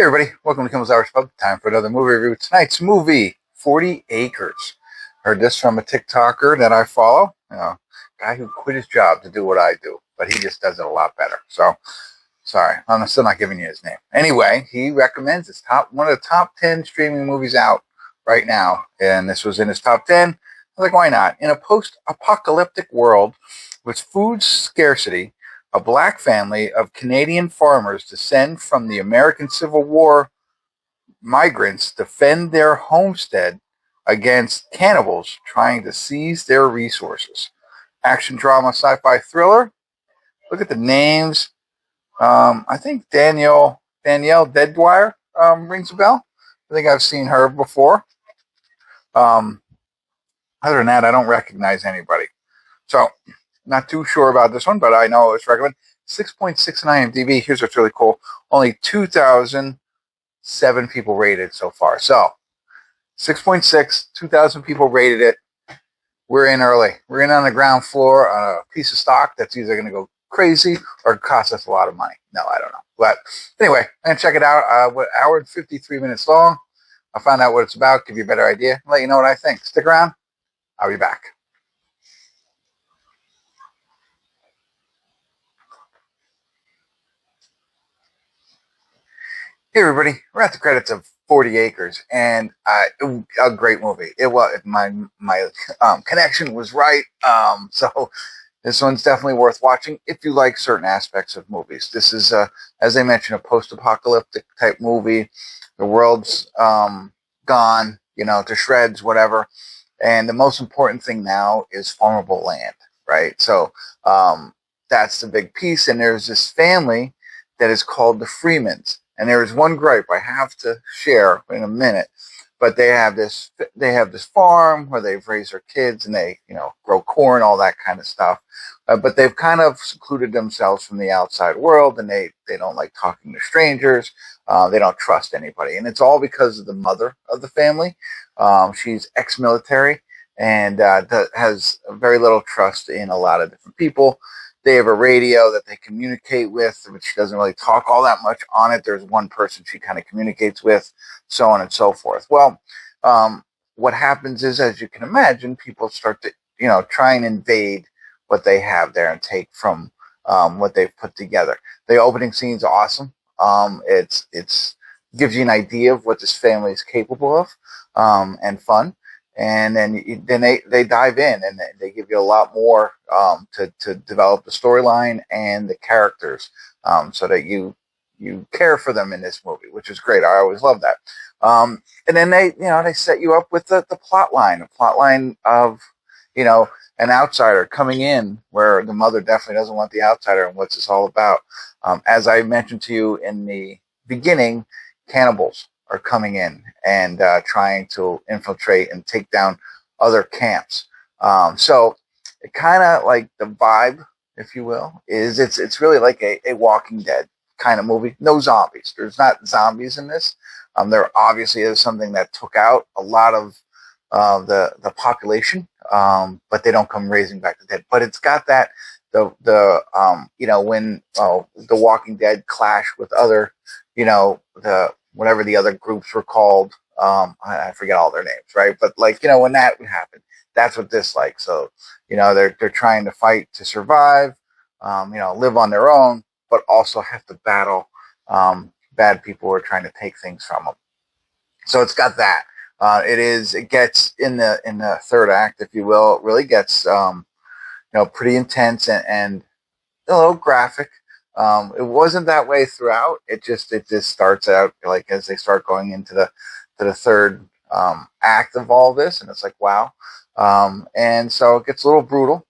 Hey everybody, welcome to Kimmel's Hours Pub. Time for another movie review. Tonight's movie, 40 Acres. Heard this from a TikToker that I follow. Guy who quit his job to do what I do, but he just does it a lot better. So, sorry, I'm still not giving you his name. Anyway, he recommends it's one of the top 10 streaming movies out right now, and this was in his top 10. I was like, why not? In a post-apocalyptic world with food scarcity, a black family of Canadian farmers descend from the American Civil War. Migrants defend their homestead against cannibals trying to seize their resources. Action drama, sci-fi thriller. Look at the names. I think Danielle Deadwyler rings a bell. I think I've seen her before. Other than that, I don't recognize anybody. So, not too sure about this one, but I know it's recommended. 6.6 on IMDb. Here's what's really cool. Only 2,007 people rated so far. So, 6.6, 2,000 people rated it. We're in early. We're in on the ground floor on a piece of stock that's either going to go crazy or cost us a lot of money. No, I don't know. But anyway, I'm going to check it out. Hour and 53 minutes long. I'll find out what it's about, give you a better idea, let you know what I think. Stick around. I'll be back. Hey everybody, we're at the credits of 40 Acres, and a great movie. It was my connection was right. So this one's definitely worth watching if you like certain aspects of movies. This is, as I mentioned, a post-apocalyptic type movie. The world's gone, to shreds, whatever. And the most important thing now is farmable land, right? So that's the big piece. And there's this family that is called the Freemans. And there is one gripe I have to share in a minute, but they have this farm where they've raised their kids and they, grow corn, all that kind of stuff. But they've kind of secluded themselves from the outside world, and they don't like talking to strangers. They don't trust anybody. And it's all because of the mother of the family. She's ex-military and has very little trust in a lot of different people. They have a radio that they communicate with, which she doesn't really talk all that much on it. There's one person she kind of communicates with, so on and so forth. Well, what happens is, as you can imagine, people start to, try and invade what they have there and take from what they've put together. The opening scene's awesome. It's gives you an idea of what this family is capable of, and fun. And then they dive in and they give you a lot more to develop the storyline and the characters, so that you care for them in this movie, which is great. I always love that. And then they set you up with the plot line of an outsider coming in where the mother definitely doesn't want the outsider, and what's this all about. As I mentioned to you in the beginning, cannibals are coming in and trying to infiltrate and take down other camps. So it kind of like the vibe, if you will, is it's really like a Walking Dead kind of movie. No zombies. There's not zombies in this. There obviously is something that took out a lot of the population, but they don't come raising back the dead. But it's got that when the Walking Dead clash with other, whatever the other groups were called. I forget all their names, right? But when that would happen, that's what this like. So, they're trying to fight to survive, live on their own, but also have to battle bad people who are trying to take things from them. So it's got that. It gets in the third act, if you will, it really gets pretty intense and a little graphic. It wasn't that way throughout. It just starts out like as they start going into the third act of all this, and it's like, wow. And so it gets a little brutal.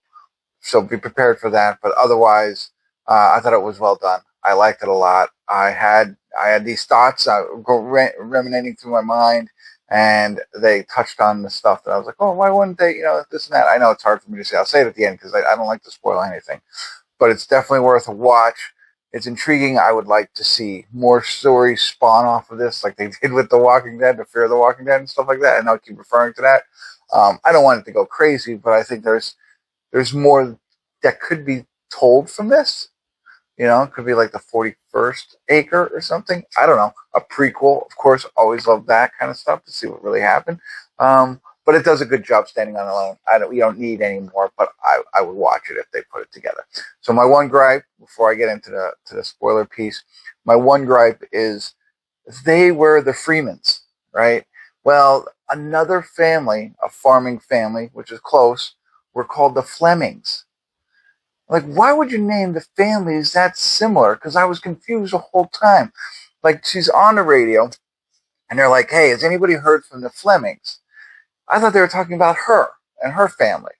So be prepared for that. But otherwise, I thought it was well done. I liked it a lot. I had these thoughts ruminating through my mind, and they touched on the stuff that I was like, oh, why wouldn't they, this and that. I know it's hard for me to say. I'll say it at the end because I don't like to spoil anything. But it's definitely worth a watch. It's intriguing. I would like to see more stories spawn off of this, like they did with The Walking Dead, the Fear of the Walking Dead and stuff like that. And I'll keep referring to that. I don't want it to go crazy, but I think there's more that could be told from this. You know, it could be like the 41st Acre or something. I don't know. A prequel, of course. Always love that kind of stuff to see what really happened. But it does a good job standing on its own. We don't need any more, but I would watch it if they put it together. So my one gripe, before I get into the spoiler piece, my one gripe is they were the Freemans, right? Well, another family, a farming family, which is close, were called the Flemings. Like, why would you name the families that similar? Because I was confused the whole time. Like, she's on the radio, and they're like, hey, has anybody heard from the Flemings? I thought they were talking about her and her family,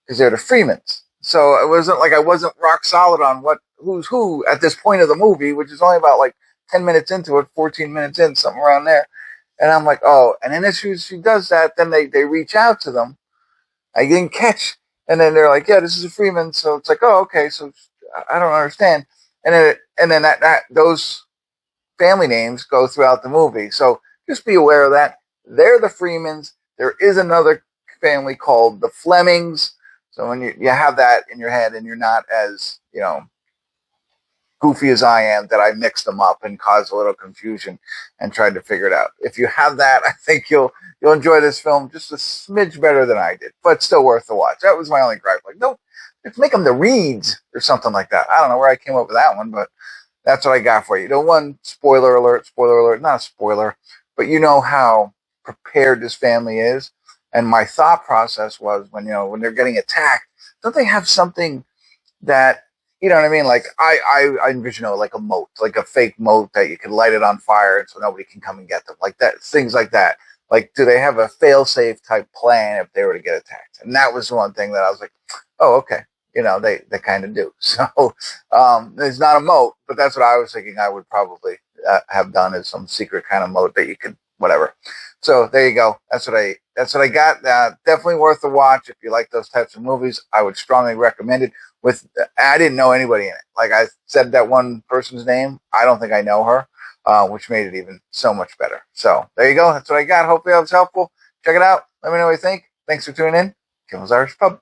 because they're the Freemans. So it wasn't like I wasn't rock solid on who's who at this point of the movie, which is only about like 10 minutes into it, 14 minutes in, something around there. And I'm like, oh, and then as she does that, then they reach out to them. I didn't catch. And then they're like, yeah, this is a Freeman. So it's like, oh, okay. So I don't understand. And then that those family names go throughout the movie. So just be aware of that. They're the Freemans. There is another family called the Flemings. So when you have that in your head and you're not as, goofy as I am, that I mixed them up and caused a little confusion and tried to figure it out. If you have that, I think you'll enjoy this film just a smidge better than I did, but still worth the watch. That was my only gripe. Like, no, let's make them the Reeds or something like that. I don't know where I came up with that one, but that's what I got for you. The one spoiler alert, not a spoiler, but you know how prepared this family is. And my thought process was when they're getting attacked, don't they have something that, you know what I mean? Like I envision like a moat, like a fake moat that you can light it on fire and so nobody can come and get them. Like that, things like that. Like, do they have a fail-safe type plan if they were to get attacked? And that was one thing that I was like, oh, okay. They kind of do. So it's not a moat, but that's what I was thinking I would probably have done, is some secret kind of moat that you could, whatever. So there you go. That's what I got. Definitely worth the watch. If you like those types of movies, I would strongly recommend it. I didn't know anybody in it. Like I said, that one person's name, I don't think I know her, which made it even so much better. So there you go. That's what I got. Hopefully that was helpful. Check it out. Let me know what you think. Thanks for tuning in. Kimmel's Irish Pub.